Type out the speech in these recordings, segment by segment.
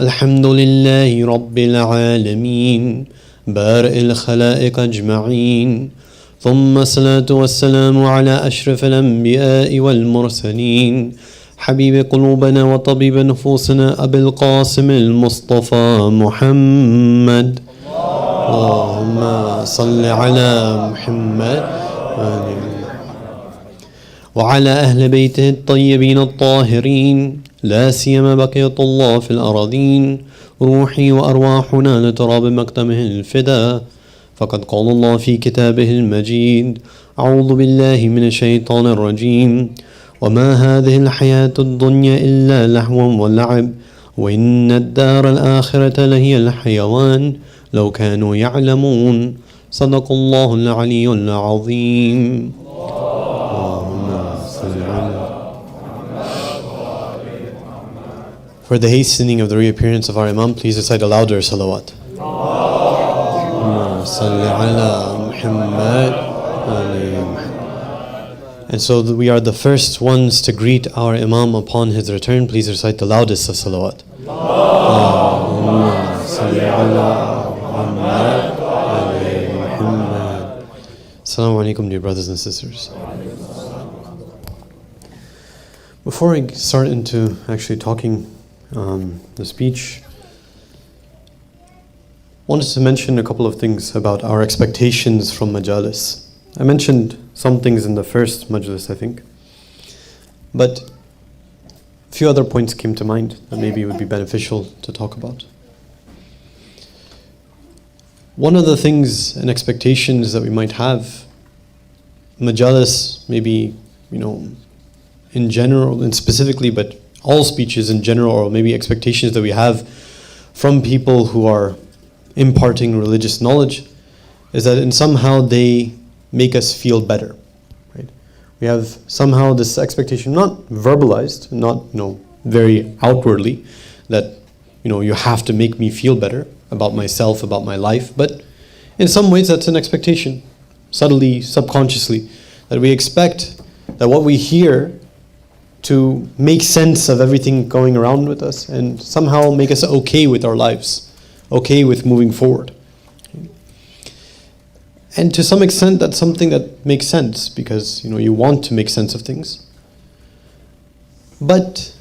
الحمد لله رب العالمين بارئ الخلائق أجمعين ثم الصلاة والسلام على أشرف الأنبياء والمرسلين حبيب قلوبنا وطبيب نفوسنا أبي القاسم المصطفى محمد اللهم صل على محمد وعلى أهل بيته الطيبين الطاهرين لا سيما بقية الله في الأراضين روحي وأرواحنا لتراب مقدمه الفداء فقد قال الله في كتابه المجيد أعوذ بالله من الشيطان الرجيم وما هذه الحياة الدنيا إلا لهو ولعب وإن الدار الآخرة لهي الحيوان لو كانوا يعلمون صدق الله العلي العظيم. For the hastening of the reappearance of our Imam, please recite a louder salawat. And so we are the first ones to greet our Imam upon his return. Please recite the loudest of salawat. Assalamu alaikum, dear brothers and sisters. Before I start into actually talking the speech, I wanted to mention a couple of things about our expectations from majalis. I mentioned some things in the first majlis, I think, but a few other points came to mind that maybe would be beneficial to talk about. One of the things and expectations that we might have, majalis, maybe, in general and specifically, but all speeches in general, or maybe expectations that we have from people who are imparting religious knowledge, is that in somehow they make us feel better, right? We have somehow this expectation, not verbalized, not very outwardly, that you have to make me feel better about myself, about my life, but in some ways that's an expectation, subtly, subconsciously, that we expect that what we hear to make sense of everything going around with us and somehow make us okay with our lives, okay with moving forward. And to some extent that's something that makes sense because you want to make sense of things. But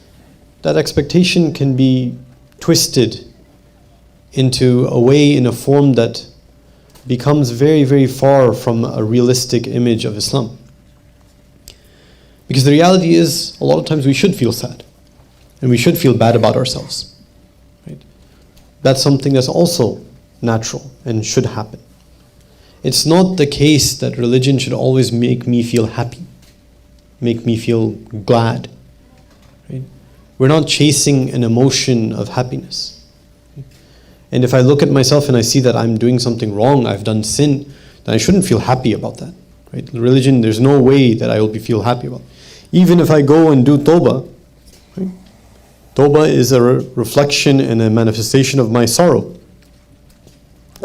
that expectation can be twisted into a way, in a form that becomes very, very far from a realistic image of Islam. Because the reality is, a lot of times we should feel sad. And we should feel bad about ourselves. Right? That's something that's also natural and should happen. It's not the case that religion should always make me feel happy, make me feel glad. Right? We're not chasing an emotion of happiness. Right? And if I look at myself and I see that I'm doing something wrong, I've done sin, then I shouldn't feel happy about that. Right? Religion, there's no way that I will feel happy about it. Even if I go and do tawbah, right? Tawbah is a reflection and a manifestation of my sorrow.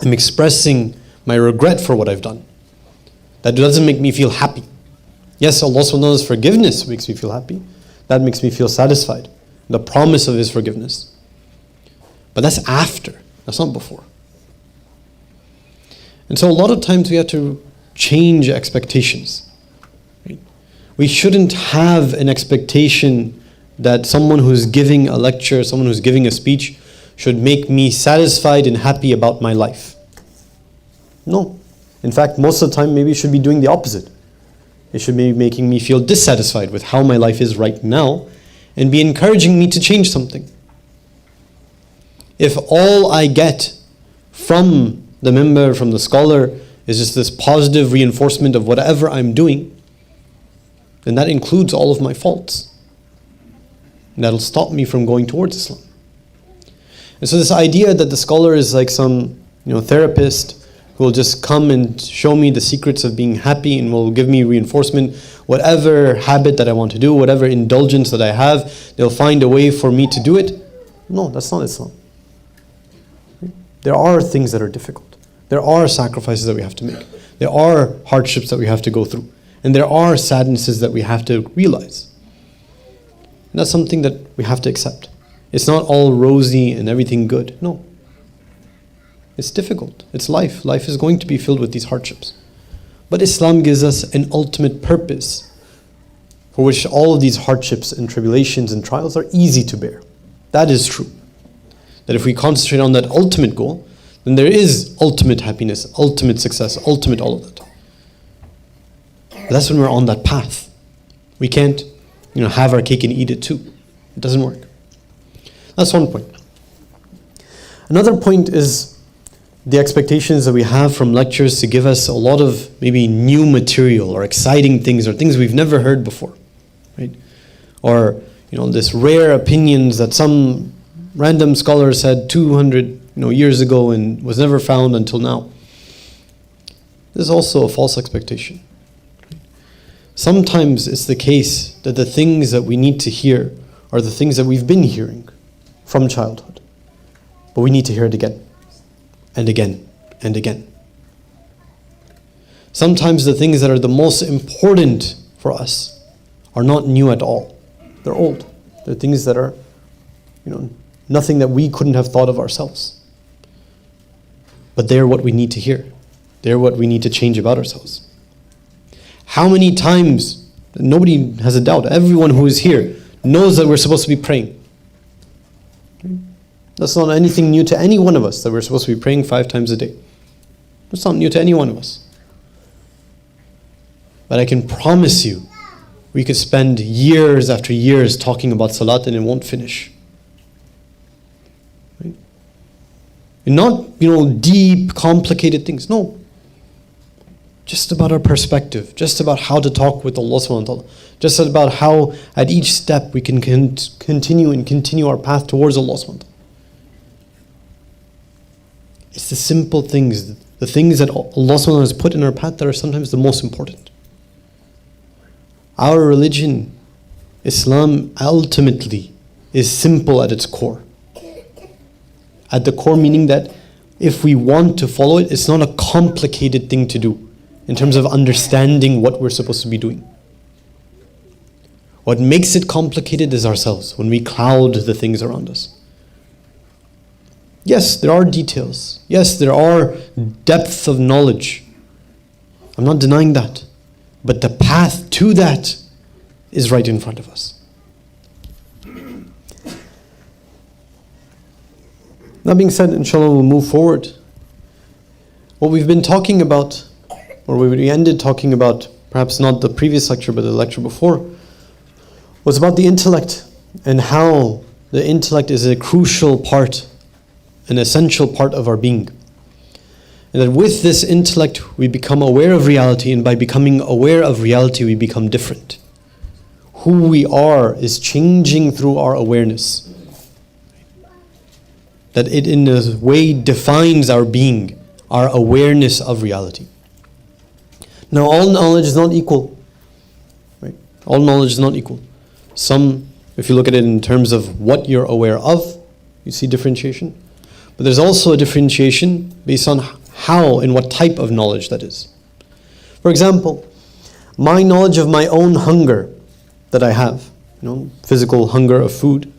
I'm expressing my regret for what I've done. That doesn't make me feel happy. Yes, Allah subhanahu wa ta'ala's forgiveness makes me feel happy. That makes me feel satisfied. The promise of His forgiveness. But that's after. That's not before. And so a lot of times we have to change expectations. Right? We shouldn't have an expectation that someone who's giving a lecture, someone who's giving a speech, should make me satisfied and happy about my life. No. In fact, most of the time, maybe it should be doing the opposite. It should be making me feel dissatisfied with how my life is right now and be encouraging me to change something. If all I get from the member, from the scholar, is just this positive reinforcement of whatever I'm doing, then that includes all of my faults. And that'll stop me from going towards Islam. And so this idea that the scholar is like some therapist who will just come and show me the secrets of being happy and will give me reinforcement, whatever habit that I want to do, whatever indulgence that I have, they'll find a way for me to do it. No, that's not Islam. There are things that are difficult. There are sacrifices that we have to make. There are hardships that we have to go through. And there are sadnesses that we have to realize. And that's something that we have to accept. It's not all rosy and everything good. No. It's difficult. It's life. Life is going to be filled with these hardships. But Islam gives us an ultimate purpose for which all of these hardships and tribulations and trials are easy to bear. That is true. That if we concentrate on that ultimate goal, then there is ultimate happiness, ultimate success, ultimate all of that. But that's when we're on that path. We can't, have our cake and eat it too. It doesn't work. That's one point. Another point is the expectations that we have from lectures to give us a lot of maybe new material or exciting things or things we've never heard before, right? Or, this rare opinions that some random scholar said 200 years ago and was never found until now. This is also a false expectation. Sometimes it's the case that the things that we need to hear are the things that we've been hearing from childhood. But we need to hear it again, and again, and again. Sometimes the things that are the most important for us are not new at all. They're old. They're things that are, nothing that we couldn't have thought of ourselves. But they're what we need to hear. They're what we need to change about ourselves. How many times, nobody has a doubt, everyone who is here knows that we're supposed to be praying. That's not anything new to any one of us, that we're supposed to be praying 5 times a day. It's not new to any one of us. But I can promise you, we could spend years after years talking about salat and it won't finish. Right? And not, deep, complicated things. No. Just about our perspective. Just about how to talk with Allah subhanahu wa ta'ala. Just about how at each step we can continue our path towards Allah subhanahu wa ta'ala. It's the simple things, the things that Allah subhanahu wa ta'ala has put in our path that are sometimes the most important. Our religion, Islam, ultimately is simple at its core. At the core, meaning that if we want to follow it, it's not a complicated thing to do in terms of understanding what we're supposed to be doing. What makes it complicated is ourselves, when we cloud the things around us. Yes, there are details. Yes, there are depths of knowledge. I'm not denying that. But the path to that is right in front of us. That being said, inshallah, we'll move forward. What we've been talking about, or we ended talking about, perhaps not the previous lecture, but the lecture before, was about the intellect and how the intellect is a crucial part, an essential part of our being. And that with this intellect, we become aware of reality, and by becoming aware of reality, we become different. Who we are is changing through our awareness. That it in a way defines our being, our awareness of reality. Now, all knowledge is not equal. Right? All knowledge is not equal. Some, if you look at it in terms of what you're aware of, you see differentiation. But there's also a differentiation based on how and what type of knowledge that is. For example, my knowledge of my own hunger that I have, physical hunger of food.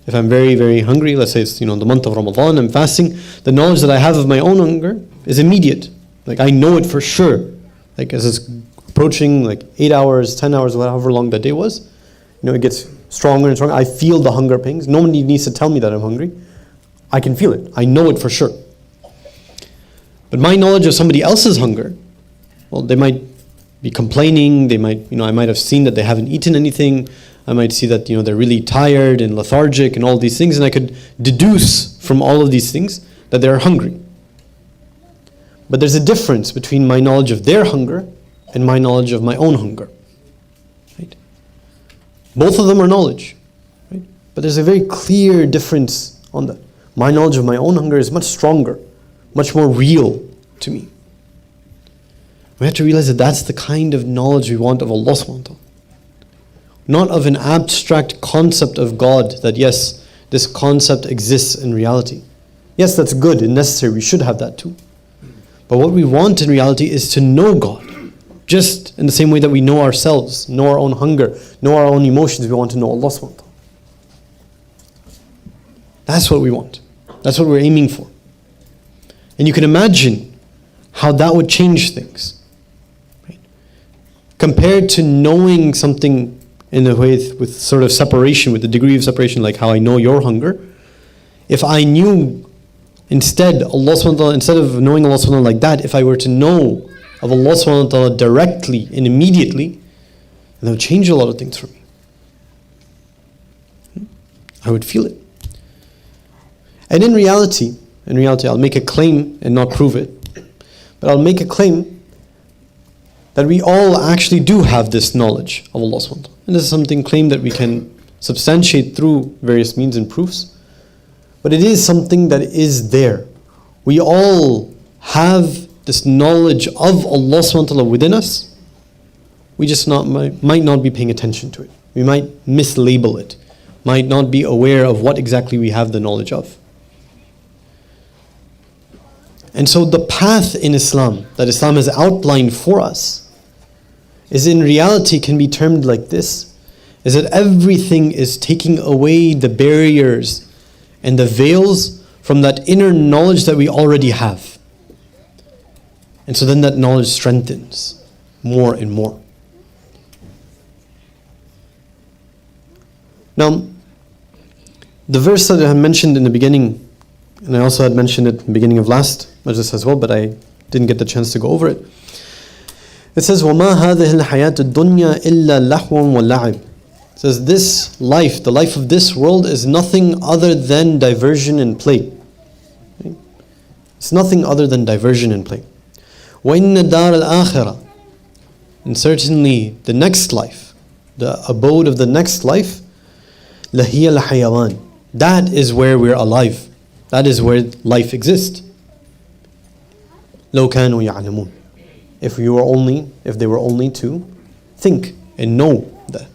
If I'm very, very hungry, let's say it's the month of Ramadan, I'm fasting, the knowledge that I have of my own hunger is immediate. Like I know it for sure. Like as it's approaching 8 hours, 10 hours, however long that day was, it gets stronger and stronger. I feel the hunger pangs. Nobody needs to tell me that I'm hungry. I can feel it. I know it for sure. But my knowledge of somebody else's hunger, well, they might be complaining. They might, I might have seen that they haven't eaten anything. I might see that, they're really tired and lethargic and all these things, and I could deduce from all of these things that they're hungry. But there's a difference between my knowledge of their hunger and my knowledge of my own hunger. Right? Both of them are knowledge. Right? But there's a very clear difference on that. My knowledge of my own hunger is much stronger, much more real to me. We have to realize that that's the kind of knowledge we want of Allah subhanahu wa ta'ala. Not of an abstract concept of God, that yes, this concept exists in reality. Yes, that's good and necessary, we should have that too. But what we want in reality is to know God. Just in the same way that we know ourselves, know our own hunger, know our own emotions, we want to know Allah subhanahu wa ta'ala. That's what we want. That's what we're aiming for. And you can imagine how that would change things. Right? Compared to knowing something in a way with sort of separation, with the degree of separation, like how I know your hunger. If I knew instead Allah subhanahu wa ta'ala, instead of knowing Allah subhanahu wa ta'ala like that, if I were to know of Allah subhanahu wa ta'ala directly and immediately, that would change a lot of things for me. I would feel it. And in reality, I'll make a claim and not prove it, but I'll make a claim that we all actually do have this knowledge of Allah subhanahu wa ta'ala. And this is something claim that we can substantiate through various means and proofs. But it is something that is there. We all have this knowledge of Allah subhanahu wa ta'ala within us. We just might not be paying attention to it. We might mislabel it. Might not be aware of what exactly we have the knowledge of. And so the path in Islam that Islam has outlined for us is in reality can be termed like this, is that everything is taking away the barriers and the veils from that inner knowledge that we already have. And so then that knowledge strengthens more and more. Now, the verse that I mentioned in the beginning, and I also had mentioned it in the beginning of last majlis as well, but I didn't get the chance to go over it. It says, وَمَا هَذِهِ الْحَيَاةُ الدُّنْيَا إِلَّا لَحْوٌ وَلَعِبٌ. It says, this life, the life of this world is nothing other than diversion and play. Okay? It's nothing other than diversion and play. وَإِنَّ دَارَ الْآخِرَةِ. And certainly the next life, the abode of the next life, لَهِيَ الْحَيَوَانِ. That is where we're alive. That is where life exists. لَوْ كَانُوا يَعْلَمُونَ. If they were only to think and know that.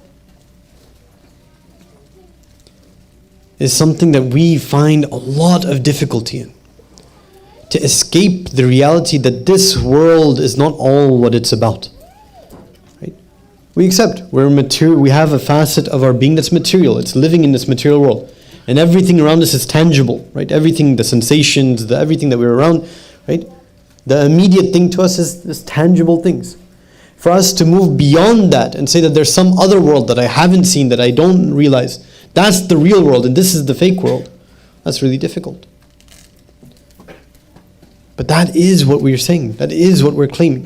It's something that we find a lot of difficulty in. To escape the reality that this world is not all what it's about. Right? We accept we're material. We have a facet of our being that's material. It's living in this material world. And everything around us is tangible. Right? Everything, the sensations, everything that we're around, right? The immediate thing to us is this tangible things. For us to move beyond that and say that there's some other world that I haven't seen, that I don't realize, that's the real world and this is the fake world, that's really difficult. But that is what we're saying. That is what we're claiming.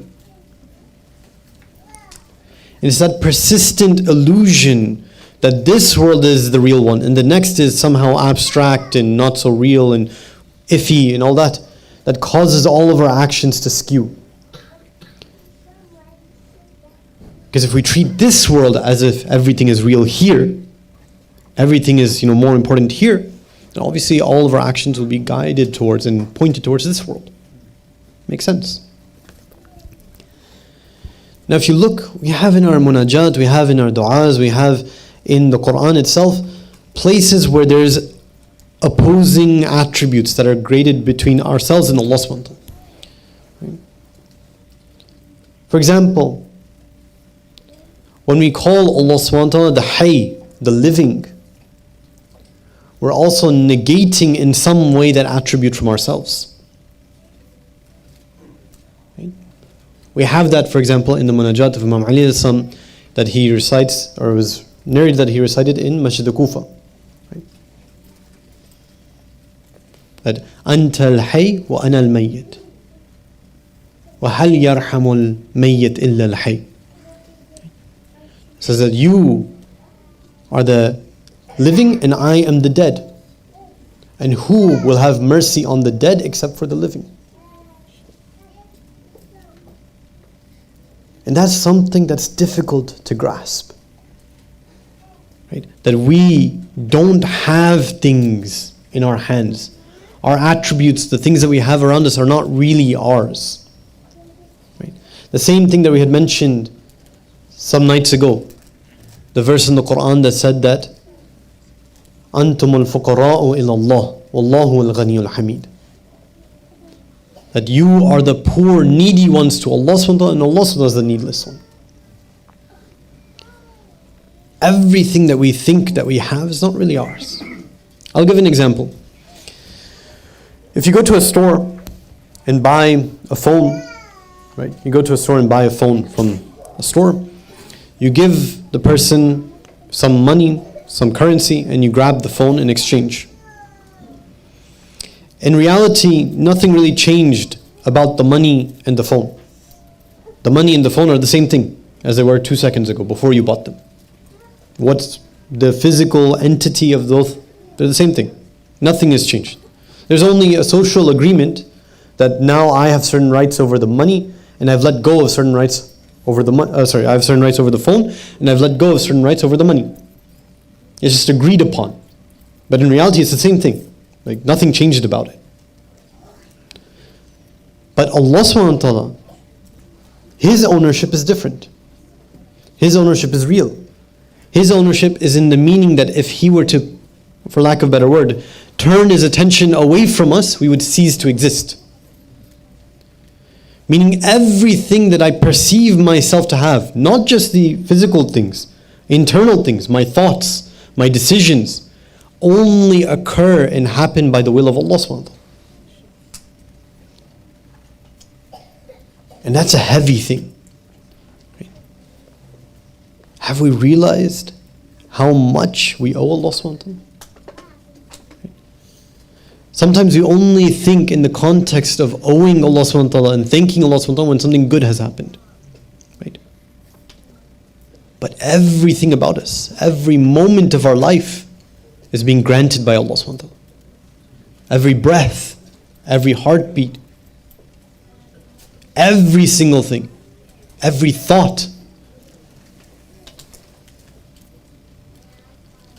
And it's that persistent illusion that this world is the real one and the next is somehow abstract and not so real and iffy and all that, that causes all of our actions to skew. Because if we treat this world as if everything is real here, everything is more important here, then obviously all of our actions will be guided towards and pointed towards this world. Makes sense. Now if you look, we have in our munajat, we have in our du'as, we have in the Quran itself, places where there's opposing attributes that are graded between ourselves and Allah subhanahu wa ta'ala. Right? For example, when we call Allah subhanahu wa ta'ala the Hayy, the living, we're also negating in some way that attribute from ourselves. Right? We have that, for example, in the munajat of Imam Ali that he recites, or was narrated that he recited in Masjid al-Kufa. That أنت الحي وأنا الميت وهل يرحم الميت إلا الحي. Says that you are the living and I am the dead. And who will have mercy on the dead except for the living? And that's something that's difficult to grasp. Right? That we don't have things in our hands. Our attributes, the things that we have around us are not really ours. Right? The same thing that we had mentioned some nights ago. The verse in the Quran that said that أَنْتُمُ الْفُقَرَاءُ إِلَى اللَّهِ وَاللَّهُ الْغَنِيُّ الْحَمِيدُ. That you are the poor, needy ones to Allah subhanahu wa ta'ala, and Allah subhanahu wa ta'ala is the needless one. Everything that we think that we have is not really ours. I'll give an example. If you go to a store and buy a phone, right? You go to a store and buy a phone from a store. You give the person some money, some currency, and you grab the phone in exchange. In reality, nothing really changed about the money and the phone. The money and the phone are the same thing as they were 2 seconds ago, before you bought them. What's the physical entity of those? They're the same thing. Nothing has changed. There's only a social agreement that now I have certain rights over the money, and I've let go of certain rights over the I have certain rights over the phone, and I've let go of certain rights over the money. It's just agreed upon. But in reality, it's the same thing. Like, nothing changed about it. But Allah subhanahu wa ta'ala, His ownership is different. His ownership is real. His ownership is in the meaning that if He were to, for lack of a better word, turn His attention away from us, we would cease to exist. Meaning everything that I perceive myself to have, not just the physical things, internal things, my thoughts, my decisions, only occur and happen by the will of Allah subhanahu wa ta'ala. And that's a heavy thing. Right? Have we realized how much we owe Allah subhanahu wa ta'ala? Sometimes we only think in the context of owing Allah subhanahu wa ta'ala and thanking Allah subhanahu wa ta'ala when something good has happened. Right? But everything about us, every moment of our life is being granted by Allah subhanahu wa ta'ala. Every breath, every heartbeat, every single thing, every thought.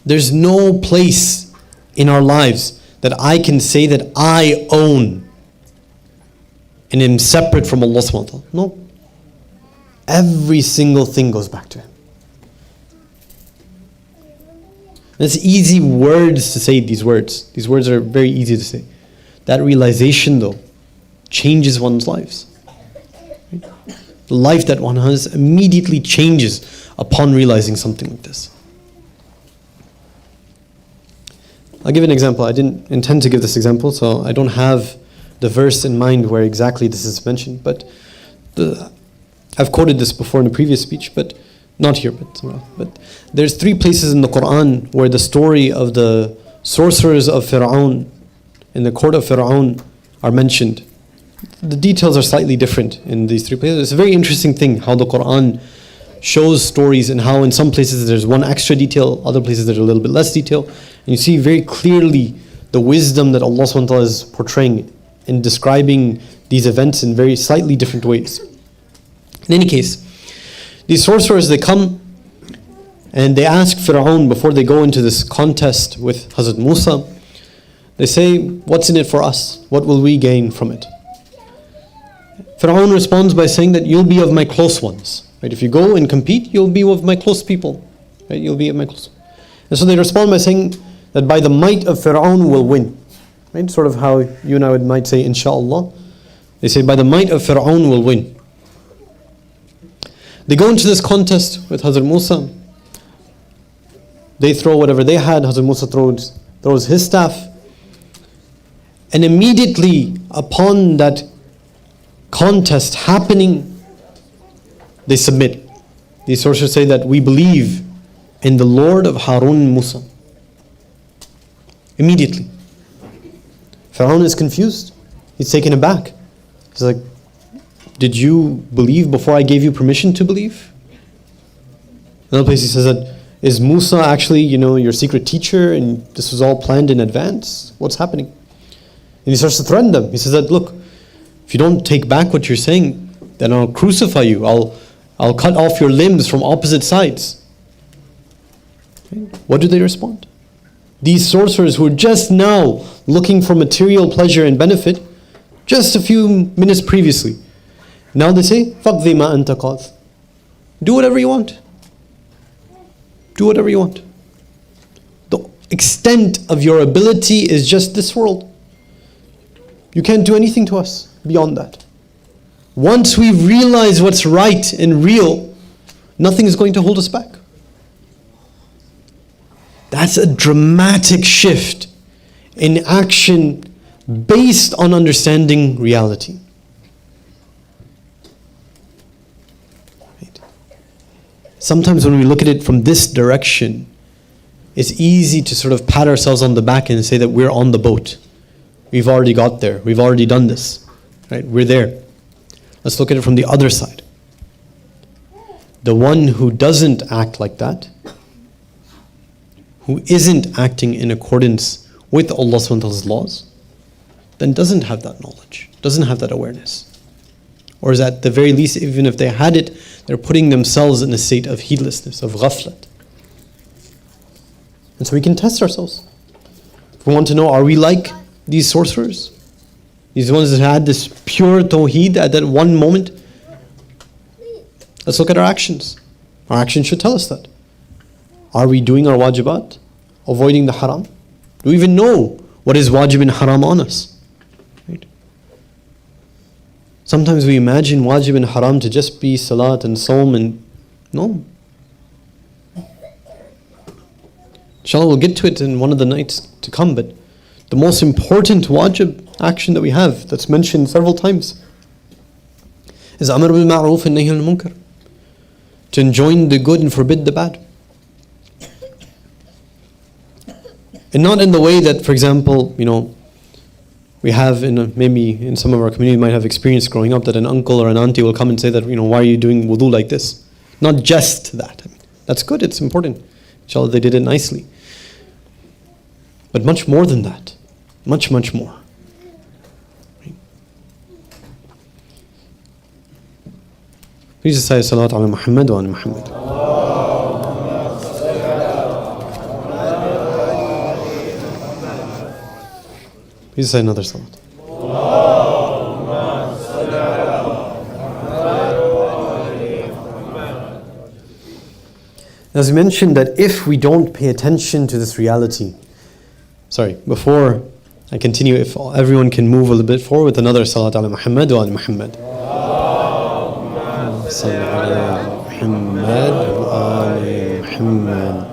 There's no place in our lives that I can say that I own and am separate from Allah subhanahu wa ta'ala. No. Every single thing goes back to Him. And it's easy words to say these words. These words are very easy to say. That realization though changes one's lives. Right? The life that one has immediately changes upon realizing something like this. I'll give an example. I didn't intend to give this example, so I don't have the verse in mind where exactly this is mentioned, but I've quoted this before in a previous speech, but not here, but somewhere else. But there's 3 places in the Quran where the story of the sorcerers of Fir'aun in the court of Fir'aun are mentioned. The details are slightly different in these 3 places. It's a very interesting thing how the Quran shows stories and how in some places there's one extra detail, other places there's a little bit less detail. And you see very clearly the wisdom that Allah subhanahu wa ta'ala is portraying in describing these events in very slightly different ways. In any case, these sorcerers, they come and they ask Fir'aun before they go into this contest with Hazrat Musa, they say, what's in it for us? What will we gain from it? Fir'aun responds by saying that you'll be of my close ones. Right? If you go and compete, you'll be with my close people. Right? You'll be of my close. And so they respond by saying that by the might of Fir'aun we'll win. Right? Sort of how you and I might say, inshallah. They say, by the might of Fir'aun we'll win. They go into this contest with Hazrat Musa. They throw whatever they had. Hazrat Musa throws his staff. And immediately upon that contest happening, they submit. These sorcerers say that we believe in the Lord of Harun and Musa. Immediately. Fir'aun is confused. He's taken aback. He's like, did you believe before I gave you permission to believe? Another place he says that, is Musa actually, your secret teacher and this was all planned in advance? What's happening? And he starts to threaten them. He says that, look, if you don't take back what you're saying, then I'll crucify you. I'll cut off your limbs from opposite sides. What do they respond? These sorcerers who are just now looking for material pleasure and benefit, just a few minutes previously, now they say, فَقْضِ مَا أَنْتَ قَاضٍ. Do whatever you want. Do whatever you want. The extent of your ability is just this world. You can't do anything to us beyond that. Once we realize what's right and real, nothing is going to hold us back. That's a dramatic shift in action based on understanding reality. Right? Sometimes when we look at it from this direction, it's easy to sort of pat ourselves on the back and say that we're on the boat. We've already got there. We've already done this. Right? We're there. Let's look at it from the other side. The one who doesn't act like that, who isn't acting in accordance with Allah subhanahu wa ta'ala's laws, then doesn't have that knowledge, doesn't have that awareness. Or is at the very least, even if they had it, they're putting themselves in a state of heedlessness, of ghaflat. And so we can test ourselves. If we want to know, are we like these sorcerers? These ones that had this pure tawheed at that one moment? Let's look at our actions. Our actions should tell us that. Are we doing our wajibat? Avoiding the haram? Do we even know what is wajib and haram on us? Right? Sometimes we imagine wajib and haram to just be salat and sawm and no. Inshallah, we'll get to it in one of the nights to come, but the most important wajib action that we have, that's mentioned several times, is amr bil ma'roof and nahy al munkar. To enjoin the good and forbid the bad. And not in the way that, for example, we have maybe in some of our community might have experienced growing up that an uncle or an auntie will come and say that, why are you doing wudu like this? Not just that. That's good, it's important. Inshallah, they did it nicely. But much more than that. Much, much more. Right? Please say salat ala Muhammad wa ala Muhammad. Please say another salat. As we mentioned, that if we don't pay attention to this reality, before I continue, if everyone can move a little bit forward with another salat ala Muhammad wa ala Muhammad. Salli ala Muhammad wa ala Muhammad.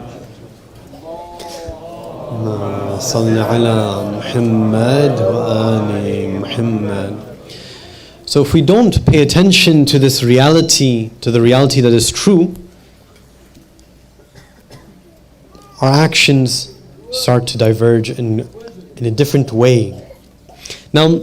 Salli ala Muhammad wa ala Muhammad. So if we don't pay attention to this reality, to the reality that is true, our actions start to diverge in a different way. Now,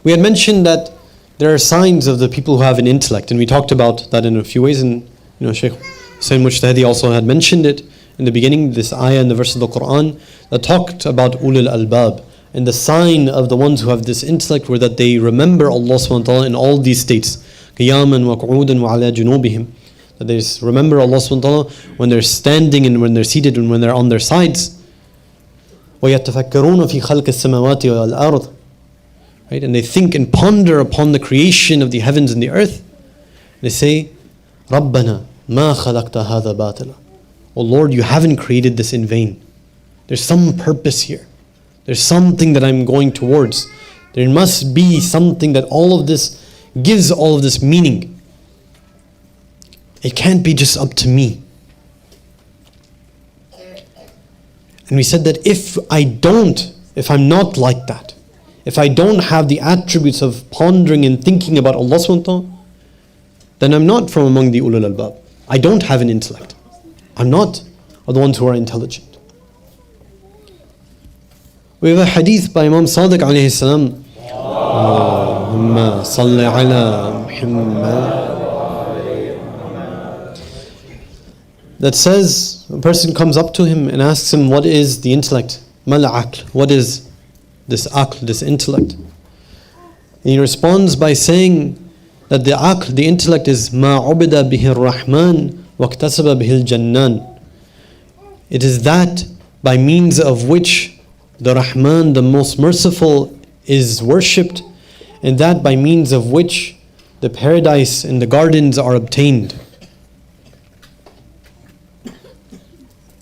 we had mentioned that there are signs of the people who have an intellect, and we talked about that in a few ways, and Shaykh Hussain Mujtahidi also had mentioned it in the beginning, this ayah in the verse of the Quran that talked about ulul albab, and the sign of the ones who have this intellect were that they remember Allah subhanahu wa ta'ala in all these states, qiyaman wa qu'udan wa ala junubihim, that they remember Allah subhanahu wa ta'ala when they're standing and when they're seated and when they're on their sides. وَيَتَفَكَّرُونَ فِي خَلْقِ السَّمَاوَاتِ وَالْأَرْضِ. Right? And they think and ponder upon the creation of the heavens and the earth. They say, رَبَّنَا مَا خَلَقْتَ هَذَا بَاطِلًا. Oh Lord, you haven't created this in vain. There's some purpose here. There's something that I'm going towards. There must be something that all of this gives all of this meaning. It can't be just up to me. And we said that if I'm not like that, if I don't have the attributes of pondering and thinking about Allah subhanahu wa ta'ala, then I'm not from among the ulul albab. I don't have an intellect. I'm not of the ones who are intelligent. We have a hadith by Imam Sadiq alayhi salam. Allahumma salli ala Muhammad. That says, a person comes up to him and asks him, what is the intellect? Mal aql. What is this aql, this intellect? And he responds by saying that the aql, the intellect is ma ubida bihi ar-Rahman wa iktasaba bihi al-Jannan. It is that by means of which the Rahman, the most merciful, is worshipped, and that by means of which the paradise and the gardens are obtained.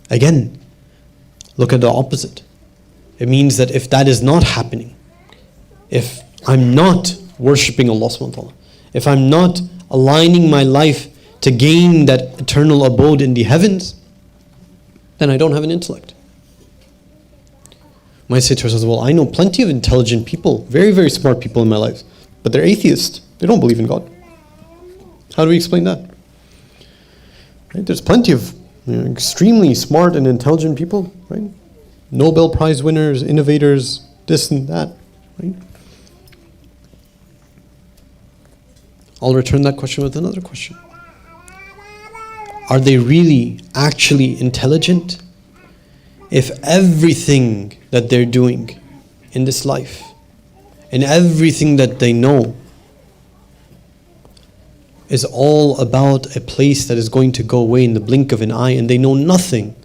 Again, look at the opposite. It means that if that is not happening, if I'm not worshipping Allah subhanahu wa ta'ala, if I'm not aligning my life to gain that eternal abode in the heavens, then I don't have an intellect. might say to ourselves, well, I know plenty of intelligent people, very, very smart people in my life, but they're atheists. They don't believe in God. How do we explain that? Right? There's plenty of extremely smart and intelligent people, right? Nobel Prize winners, innovators, this and that, right? I'll return that question with another question. Are they really actually intelligent if everything that they're doing in this life and everything that they know is all about a place that is going to go away in the blink of an eye, and they know nothing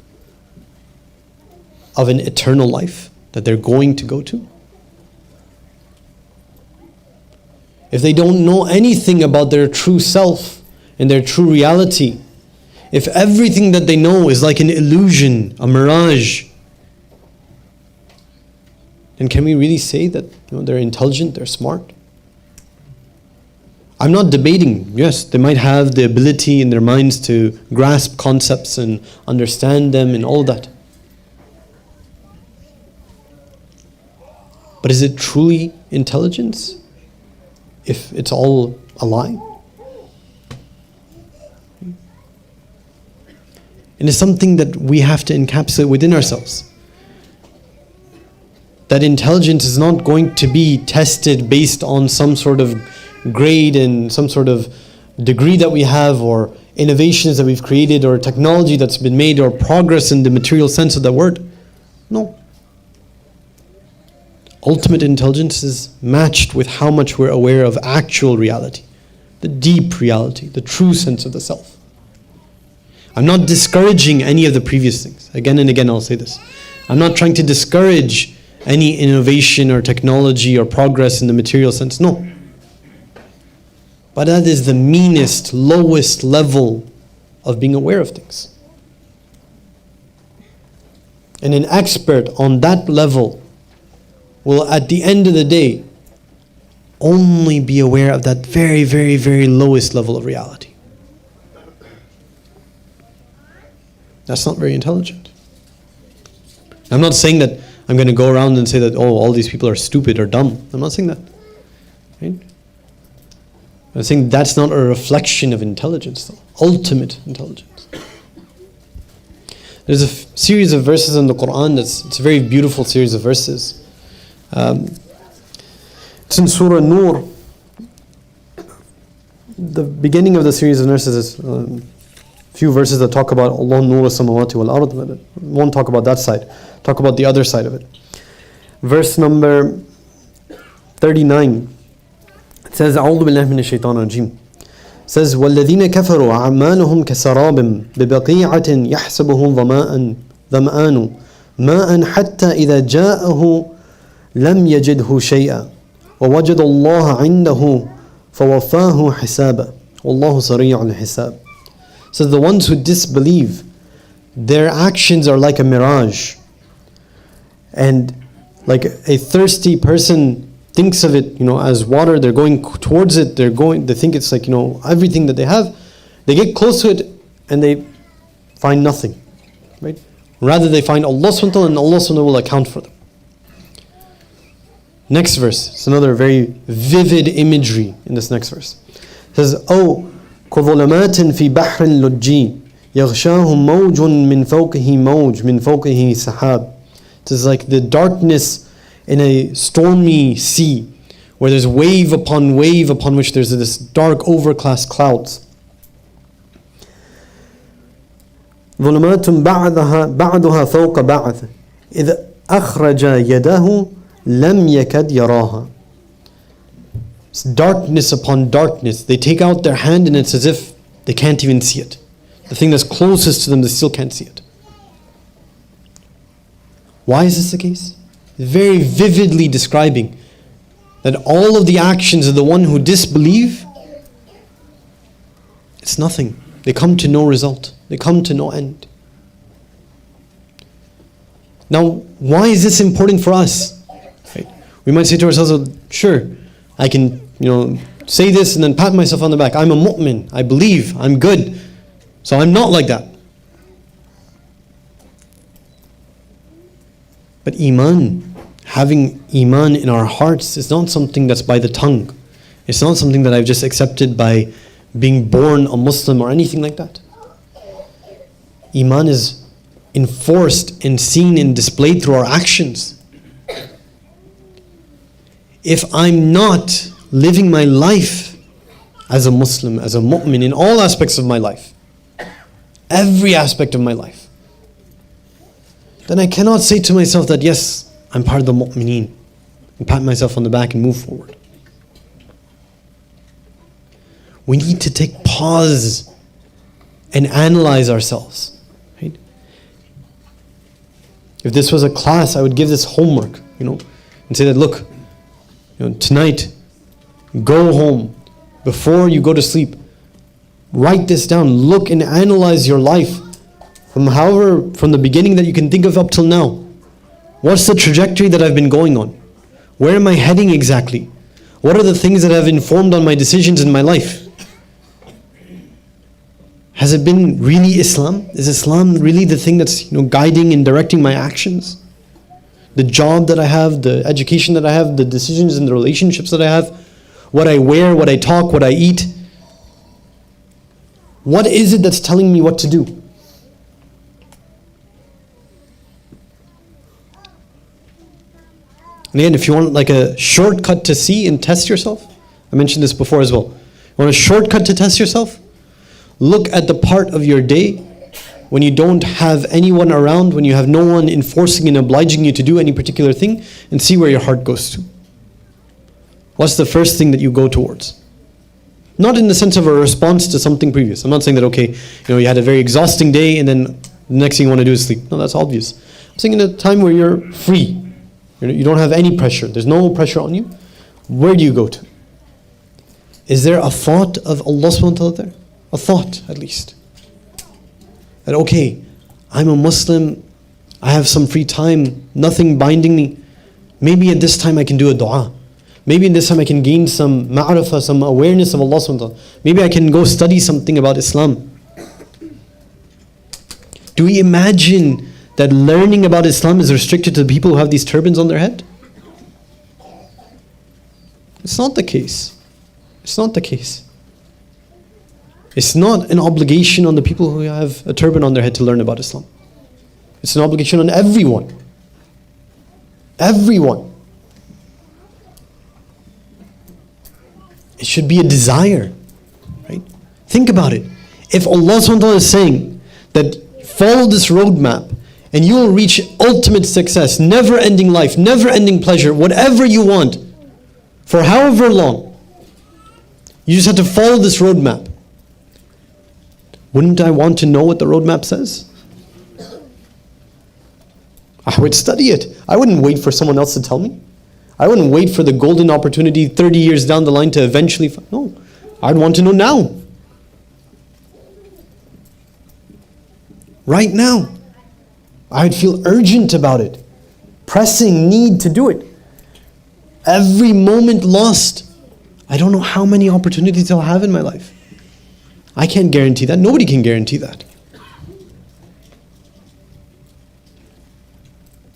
of an eternal life that they're going to go to? If they don't know anything about their true self and their true reality, if everything that they know is like an illusion, a mirage, then can we really say that they're intelligent, they're smart? I'm not debating. Yes, they might have the ability in their minds to grasp concepts and understand them and all that. But is it truly intelligence if it's all a lie? And it's something that we have to encapsulate within ourselves. That intelligence is not going to be tested based on some sort of grade and some sort of degree that we have, or innovations that we've created, or technology that's been made, or progress in the material sense of that word. No. Ultimate intelligence is matched with how much we're aware of actual reality, the deep reality, the true sense of the self. I'm not discouraging any of the previous things. Again and again I'll say this. I'm not trying to discourage any innovation or technology or progress in the material sense. No. But that is the meanest, lowest level of being aware of things. And an expert on that level will, at the end of the day, only be aware of that very, very, very lowest level of reality. That's not very intelligent. I'm not saying that I'm going to go around and say that, oh, all these people are stupid or dumb. I'm not saying that. Right? I'm saying that's not a reflection of intelligence, though. Ultimate intelligence. There's a series of verses in the Quran it's a very beautiful series of verses. It's in Surah Nur. The beginning of the series of verses is few verses that talk about Allah nur as-samawati wal ard. Won't talk about that side. Talk about the other side of it. Verse number 39. It says, أعوذ بالله من الشيطان الرجيم. It says, وَالَّذِينَ كَفَرُوا أَعْمَالُهُمْ كَسَرَابٍ بِبَقِيعَةٍ يَحْسَبُهُ ظَمَآنُ مَاءً حَتَّى إِذَا جَاءَهُ لَمْ يَجِدْهُ شَيْئًا وَوَجَدَ اللَّهَ عِنْدَهُ فَوَفَّاهُ حِسَابًا وَاللَّهُ سَرِيعُ الْحِسَابِ. So the ones who disbelieve, their actions are like a mirage. And like a thirsty person thinks of it, as water. They're going towards it. They think it's like, everything that they have. They get close to it and they find nothing, right? Rather, they find Allah subhanahu wa ta'ala, and Allah subhanahu wa ta'ala will account for them. Next verse. It's another very vivid imagery in this next verse. It says, "Oh, كظلمات في بحر اللجي يغشاه موج من فوقه موج من فوقه سحاب." It is like the darkness in a stormy sea, where there's wave upon which there's this dark overcast clouds. ظلمات بعضها فوق بعض إذ أخرج يده لم يكد يراها. It's darkness upon darkness. They take out their hand and it's as if they can't even see it. The thing that's closest to them, they still can't see it. Why is this the case? Very vividly describing that all of the actions of the one who disbelieve, it's nothing. They come to no result. They come to no end. Now, why is this important for us? Right? We might say to ourselves, well, sure, I can, say this and then pat myself on the back. I'm a mu'min. I believe. I'm good. So I'm not like that. But Iman having iman in our hearts is not something that's by the tongue. It's not something that I've just accepted by being born a Muslim or anything like that. Iman is enforced and seen and displayed through our actions. If I'm not living my life as a Muslim, as a mu'min, in all aspects of my life, every aspect of my life, then I cannot say to myself that yes, I'm part of the mu'mineen, and pat myself on the back and move forward. We need to take pause and analyze ourselves. Right? If this was a class, I would give this homework, and say that, look, tonight, go home, before you go to sleep, write this down, look and analyze your life from the beginning that you can think of up till now. What's the trajectory that I've been going on? Where am I heading exactly? What are the things that have informed on my decisions in my life? Has it been really Islam? Is Islam really the thing that's guiding and directing my actions? The job that I have, the education that I have, the decisions and the relationships that I have, what I wear, what I talk, what I eat. What is it that's telling me what to do? And again, if you want like a shortcut to see and test yourself, I mentioned this before as well. You want a shortcut to test yourself? Look at the part of your day when you don't have anyone around, when you have no one enforcing and obliging you to do any particular thing, and see where your heart goes to. What's the first thing that you go towards? Not in the sense of a response to something previous. I'm not saying that, okay, you had a very exhausting day and then the next thing you want to do is sleep. No, that's obvious. I'm saying in a time where you're free. You don't have any pressure. There's no pressure on you. Where do you go to? Is there a thought of Allah subhanahu wa ta'ala there? A thought, at least. That, okay, I'm a Muslim, I have some free time, nothing binding me. Maybe at this time I can do a dua. Maybe in this time I can gain some ma'rifah, some awareness of Allah subhanahu wa ta'ala. Maybe I can go study something about Islam. Do we imagine that learning about Islam is restricted to the people who have these turbans on their head? It's not the case. It's not the case. It's not an obligation on the people who have a turban on their head to learn about Islam. It's an obligation on everyone. Everyone. It should be a desire. Right? Think about it. If Allah subhanahu wa ta'ala is saying that follow this roadmap and you will reach ultimate success, never-ending life, never-ending pleasure, whatever you want, for however long, you just have to follow this roadmap. Wouldn't I want to know what the roadmap says? I would study it. I wouldn't wait for someone else to tell me. I wouldn't wait for the golden opportunity 30 years down the line to eventually... No, I'd want to know now. Right now. I'd feel urgent about it. Pressing need to do it. Every moment lost. I don't know how many opportunities I'll have in my life. I can't guarantee that. Nobody can guarantee that.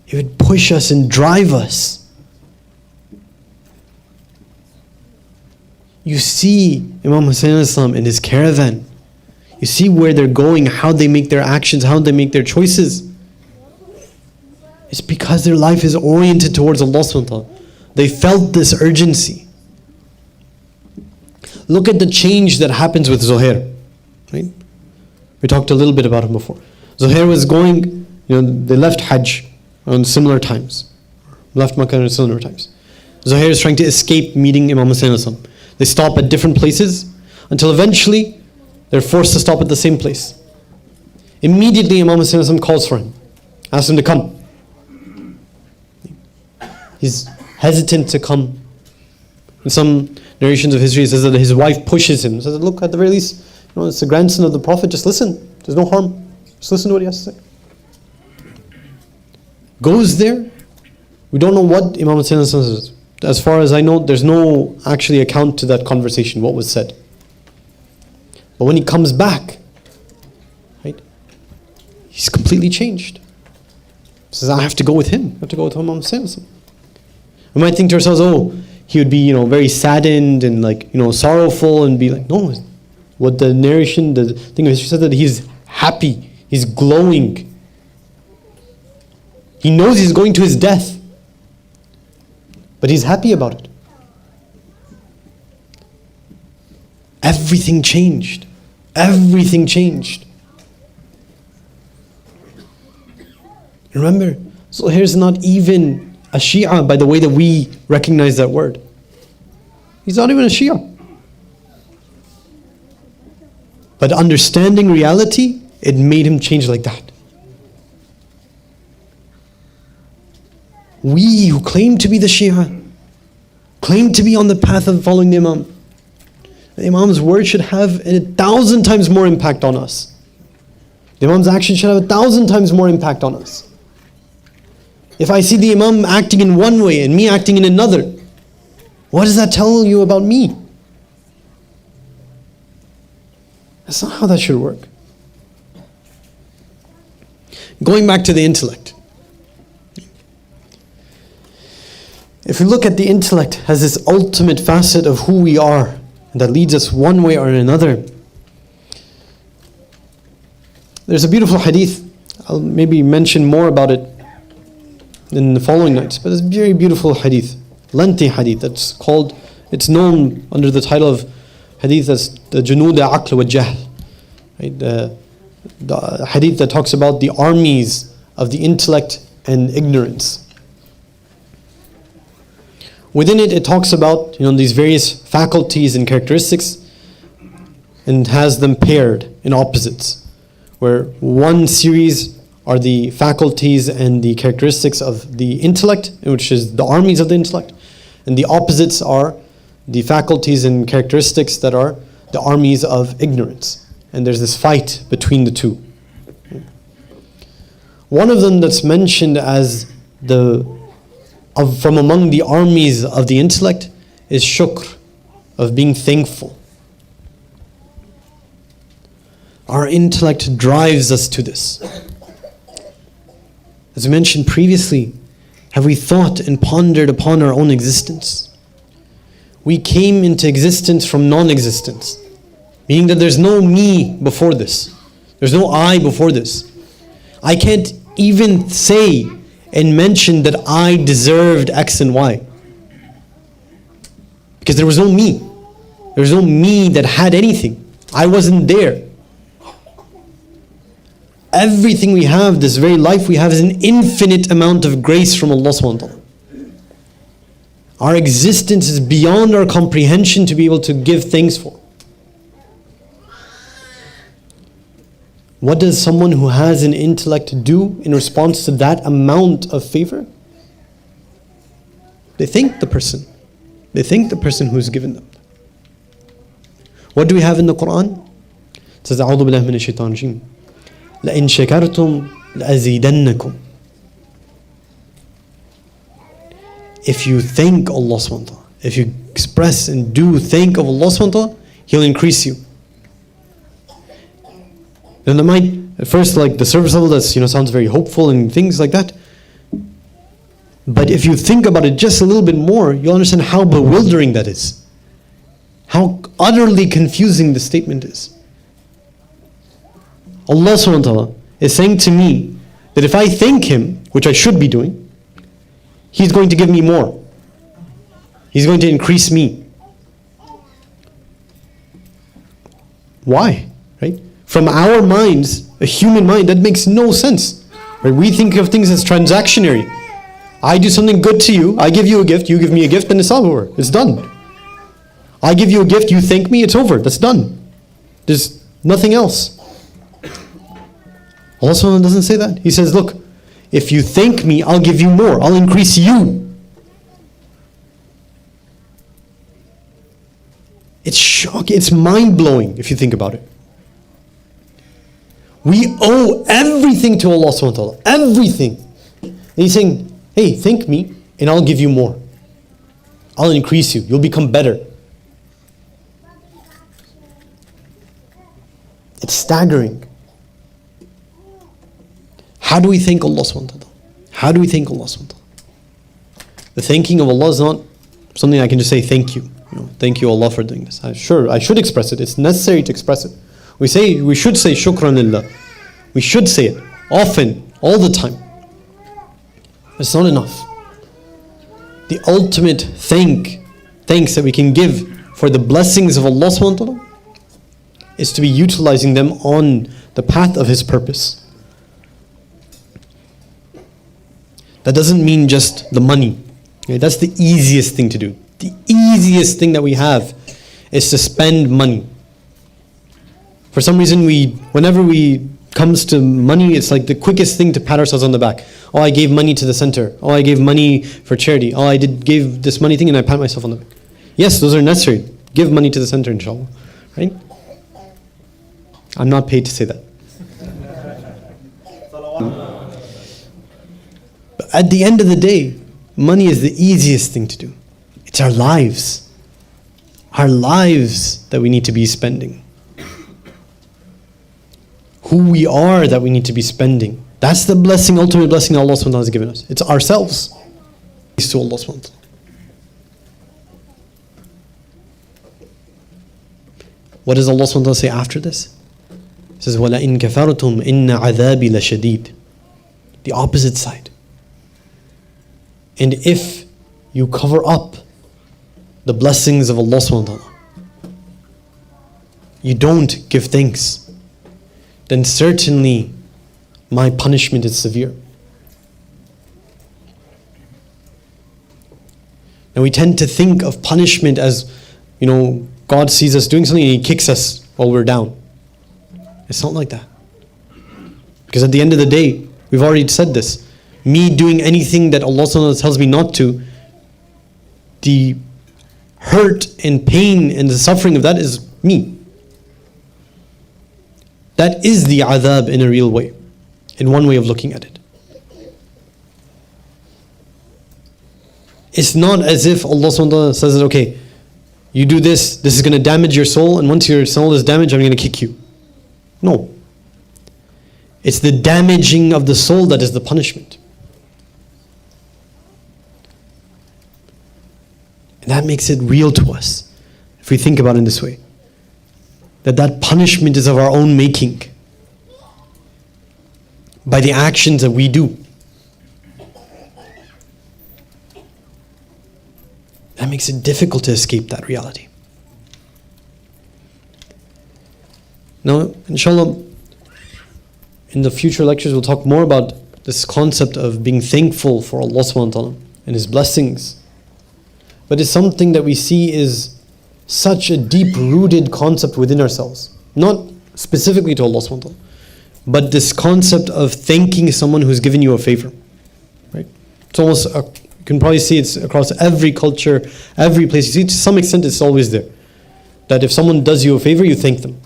It would push us and drive us. You see Imam Hussein and his caravan. You see where they're going, how they make their actions, how they make their choices. It's because their life is oriented towards Allah subhanahu wa ta'ala. They felt this urgency. Look at the change that happens with Zuhair. Right? We talked a little bit about him before. Zuhair was going, they left Hajj on similar times. Left Makkah on similar times. Zuhair is trying to escape meeting Imam Hussein. They stop at different places until eventually they're forced to stop at the same place. Immediately Imam Hussein calls for him, asks him to come. He's hesitant to come. In some narrations of history, it says that his wife pushes him. Says, look, at the very least, it's the grandson of the Prophet, just listen. There's no harm. Just listen to what he has to say. Goes there. We don't know what Imam Hussein says. As far as I know, there's no actually account to that conversation, what was said. But when he comes back, right, he's completely changed. He says, I have to go with him. I have to go with Imam Hussein. We might think to ourselves, oh, he would be, very saddened and sorrowful, and be like, no. What the narration, the thing of history says, that he's happy, he's glowing. He knows he's going to his death, but he's happy about it. Everything changed. Everything changed. Remember, so here's not even a Shia by the way that we recognize that word. He's not even a Shia. But understanding reality, it made him change like that. We who claim to be the Shia, claim to be on the path of following the Imam, the Imam's word should have 1,000 times more impact on us. The Imam's action should have 1,000 times more impact on us. If I see the Imam acting in one way and me acting in another, what does that tell you about me? That's not how that should work. Going back to the intellect. If we look at the intellect as this ultimate facet of who we are, and that leads us one way or another, there's a beautiful hadith. I'll maybe mention more about it in the following nights, but it's a very beautiful hadith, lengthy hadith. It's known under the title of hadith as the Junud al-Aql wa Jahl, right? The hadith that talks about the armies of the intellect and ignorance. Within it, it talks about these various faculties and characteristics, and has them paired in opposites, where one series are the faculties and the characteristics of the intellect, which is the armies of the intellect, and the opposites are the faculties and characteristics that are the armies of ignorance. And there's this fight between the two. One of them that's mentioned as from among the armies of the intellect is shukr, of being thankful. Our intellect drives us to this. As I mentioned previously, have we thought and pondered upon our own existence? We came into existence from non-existence, meaning that there's no me before this. There's no I before this. I can't even say and mention that I deserved X and Y, because there was no me. There was no me that had anything. I wasn't there. Everything we have, this very life we have, is an infinite amount of grace from Allah subhanahu wa ta'ala. Our existence is beyond our comprehension to be able to give thanks for. What does someone who has an intellect do in response to that amount of favor? They thank the person. They thank the person who's given them. What do we have in the Quran? It says, أعوذ بالله من الشيطان الرجيم لئن شكرتم لأزيدنكم. If you thank Allah subhanahu wa ta'ala, if you express and do thank of Allah subhanahu wa ta'ala, He'll increase you. And it might, at first, like the surface level, that's sounds very hopeful and things like that. But if you think about it just a little bit more, you'll understand how bewildering that is. How utterly confusing the statement is. Allah subhanahu wa ta'ala is saying to me that if I thank Him, which I should be doing, He's going to give me more. He's going to increase me. Why? Right? From our minds, a human mind, that makes no sense. Right? We think of things as transactionary. I do something good to you, I give you a gift, you give me a gift, and it's over. It's done. I give you a gift, you thank me, it's over. That's done. There's nothing else. Allah subhanahu wa ta'ala doesn't say that. He says, look, if you thank me, I'll give you more. I'll increase you. It's shocking. It's mind-blowing if you think about it. We owe everything to Allah subhanahu wa ta'ala. Everything. And He's saying, hey, thank me and I'll give you more. I'll increase you. You'll become better. It's staggering. How do we thank Allah subhanahu wa ta'ala? How do we thank Allah subhanahu wa ta'ala? The thanking of Allah is not something I can just say thank you. Thank you Allah for doing this. Sure, I should express it. It's necessary to express it. We should say shukran lillah. We should say it often, all the time. It's not enough. The ultimate thanks that we can give for the blessings of Allah subhanahu wa ta'ala is to be utilizing them on the path of His purpose. That doesn't mean just the money. Okay, that's the easiest thing to do. The easiest thing that we have is to spend money. For some reason, whenever we comes to money, it's like the quickest thing to pat ourselves on the back. Oh, I gave money to the center. Oh, I gave money for charity. Oh, I gave this money thing and I pat myself on the back. Yes, those are necessary. Give money to the center, inshallah. Right? I'm not paid to say that. But at the end of the day, money is the easiest thing to do. It's our lives. Our lives that we need to be spending. Who we are that we need to be spending. That's the blessing, ultimate blessing that Allah subhanahu wa ta'ala has given us. It's ourselves. It's to Allah subhanahu wa ta'ala. What does Allah subhanahu wa ta'ala say after this? He says, وَلَئِن كَفَرْتُمْ إِنَّ عَذَابِ لَشَدِيدٌ. The opposite side. And if you cover up the blessings of Allah subhanahu wa ta'ala, you don't give thanks, then certainly my punishment is severe. Now we tend to think of punishment as, God sees us doing something and He kicks us while we're down. It's not like that. Because at the end of the day, we've already said this. Me doing anything that Allah subhanahu wa ta'ala tells me not to, the hurt and pain and the suffering of that is me. That is the adhab in a real way, in one way of looking at it. It's not as if Allah subhanahu wa ta'ala says, okay, you do this is going to damage your soul, and once your soul is damaged, I'm going to kick you. No. It's the damaging of the soul that is the punishment. And that makes it real to us, if we think about it in this way. That punishment is of our own making, by the actions that we do. That makes it difficult to escape that reality. Now, inshallah, in the future lectures we'll talk more about this concept of being thankful for Allah subhanahu wa ta'ala and His blessings. But it's something that we see is such a deep-rooted concept within ourselves. Not specifically to Allah subhanahu wa ta'ala, but this concept of thanking someone who's given you a favor. Right? It's almost, you can probably see it's across every culture, every place. You see, to some extent it's always there. That if someone does you a favor, you thank them.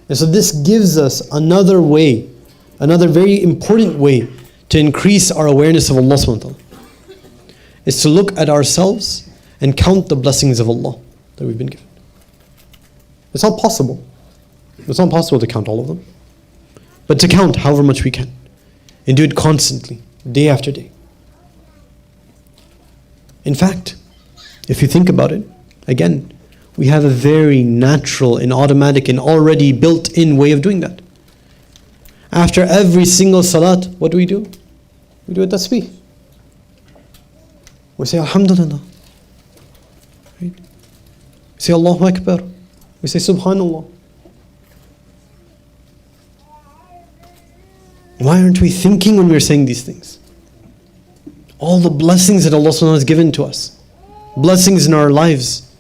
And so this gives us another way, another very important way to increase our awareness of Allah subhanahu wa ta'ala. Is to look at ourselves and count the blessings of Allah that we've been given. It's not possible. It's not possible to count all of them. But to count however much we can. And do it constantly, day after day. In fact, if you think about it, again, we have a very natural and automatic and already built-in way of doing that. After every single salat, what do? We do a tasbih. We say Alhamdulillah. Right? We say Allahu Akbar. We say Subhanallah. Why aren't we thinking when we're saying these things? All the blessings that Allah subhanahu wa ta'ala has given to us. Blessings in our lives.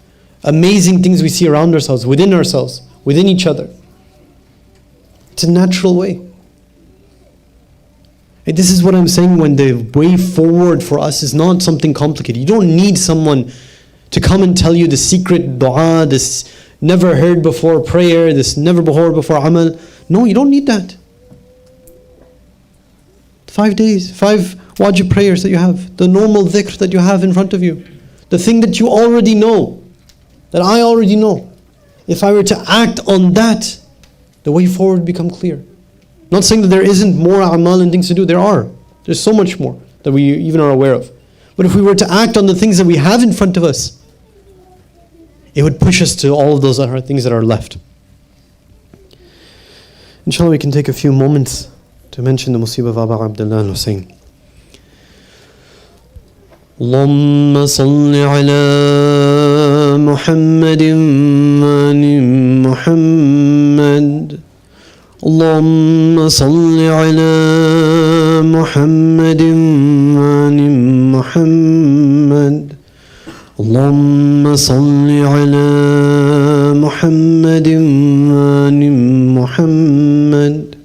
Amazing things we see around ourselves, within each other. It's a natural way. And this is what I'm saying, when the way forward for us is not something complicated. You don't need someone to come and tell you the secret dua, this never heard before prayer, this never heard before amal. No, you don't need that. 5 days, 5 wajib prayers that you have, the normal dhikr that you have in front of you, the thing that you already know, that I already know. If I were to act on that, the way forward would become clear. Not saying that there isn't more amal and things to do. There are. There's so much more that we even are aware of. But if we were to act on the things that we have in front of us, it would push us to all of those other things that are left. Inshallah, we can take a few moments to mention the musibah of Abu Abdullah al-Hussein. اللهم صل على محمد وآل محمد اللهم صل على محمد وآل محمد اللهم صل على محمد وآل محمد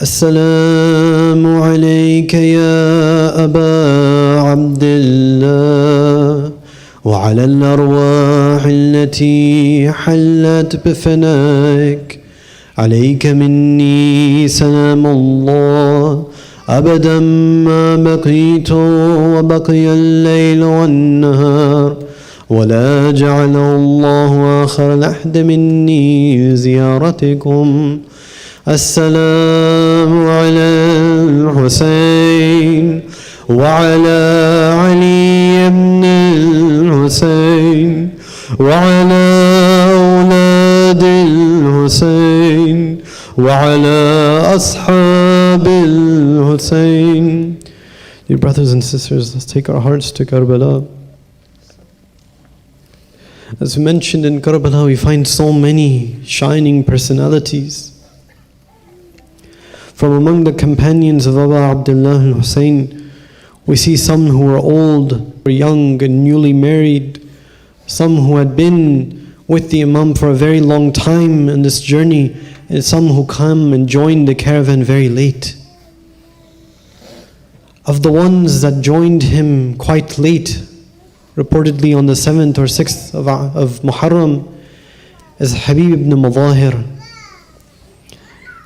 السلام عليك يا أبا عبد الله وعلى الأرواح التي حلت بفنائك عليك مني سلام الله أبدا ما بقيت وبقي الليل والنهار ولا جعل الله آخر لحد مني زيارتكم السلام على الحسين وعلى علي بن الحسين وعلى أولاد الحسين وعلى أصحاب الحسين. Dear brothers and sisters, let's take our hearts to Karbala. As we mentioned, in Karbala we find so many shining personalities. From among the companions of Abu Abdullah al-Hussein, we see some who were old, or young and newly married, some who had been with the Imam for a very long time in this journey, and some who come and joined the caravan very late. Of the ones that joined him quite late, reportedly on the 7th or 6th of Muhurram, is Habib ibn Mudahir.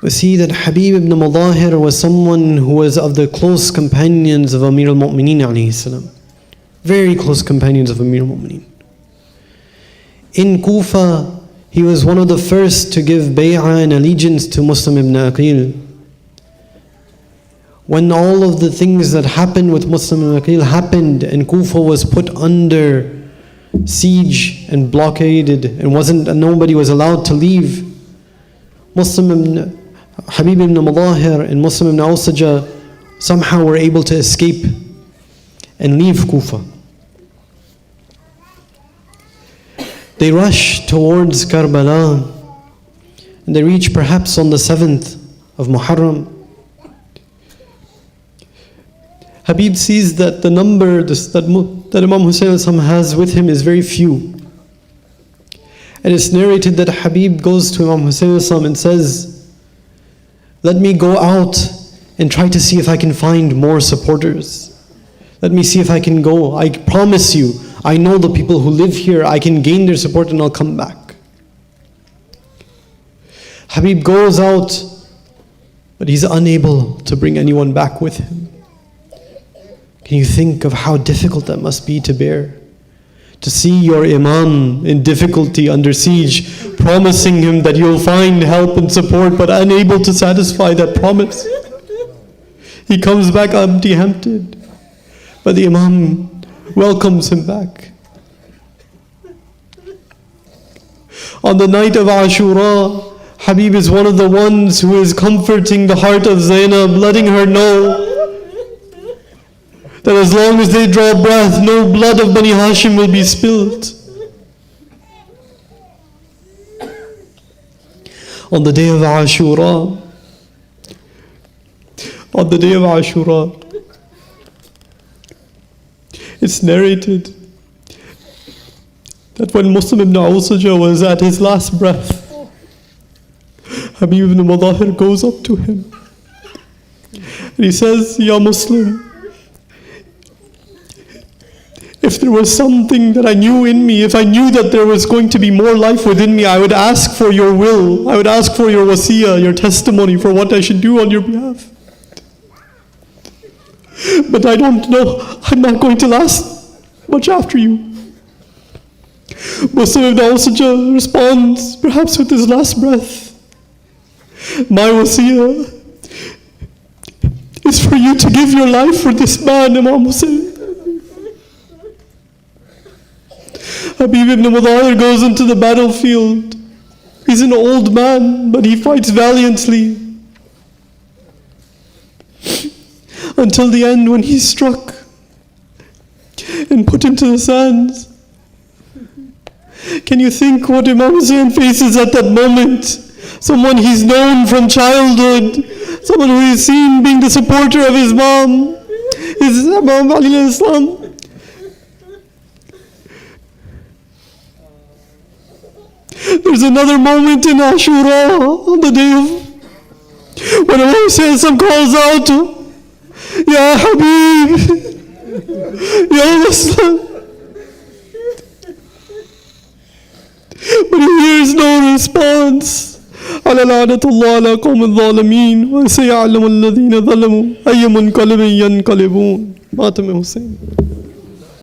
We see that Habib ibn Mudahir was someone who was of the close companions of Amir al-Mu'mineen alayhi salam. Very close companions of Amir al-Mu'mineen. In Kufa, he was one of the first to give bay'ah and allegiance to Muslim ibn Aqil. When all of the things that happened with Muslim ibn Aqil happened and Kufa was put under siege and blockaded and nobody was allowed to leave, Habib ibn Mudahir and Muslim ibn Awsaja somehow were able to escape and leave Kufa. They rush towards Karbala and they reach perhaps on the 7th of Muhurram. Habib sees that the number that Imam Hussein has with him is very few. And it's narrated that Habib goes to Imam Hussein and says, "Let me go out and try to see if I can find more supporters. Let me see if I can go. I promise you, I know the people who live here. I can gain their support and I'll come back." Habib goes out, but he's unable to bring anyone back with him. Can you think of how difficult that must be to bear? To see your Imam in difficulty, under siege, promising him that you'll find help and support, but unable to satisfy that promise. He comes back empty-handed, but the Imam welcomes him back. On the night of Ashura, Habib is one of the ones who is comforting the heart of Zainab, letting her know that as long as they draw breath, no blood of Bani Hashim will be spilled. On the day of Ashura, it's narrated that when Muslim ibn Awsaja was at his last breath, Habib ibn Mudahir goes up to him and he says, "Ya Muslim, if there was something that I knew in me, if I knew that there was going to be more life within me, I would ask for your will. I would ask for your wasiyah, your testimony for what I should do on your behalf. But I don't know, I'm not going to last much after you." Muslim ibn Awsaja responds, perhaps with his last breath, "My wasiyah is for you to give your life for this man, Imam Hussein. Habib ibn Mudahir goes into the battlefield. He's an old man, but he fights valiantly. Until the end, when he's struck and put into the sands. Can you think what Imam Hussein faces at that moment? Someone he's known from childhood, someone who he's seen being the supporter of his mom, his Imam Ali al-Islam. There's another moment in Ashura, on the day of, when Imam Hussein calls out, Ya Habib, Ya Muslim. But he hears no response. على لعنة الله على قوم الظالمين وسيعلم الذين ظلموا أي منقلب ينقلبون. مات Hussein.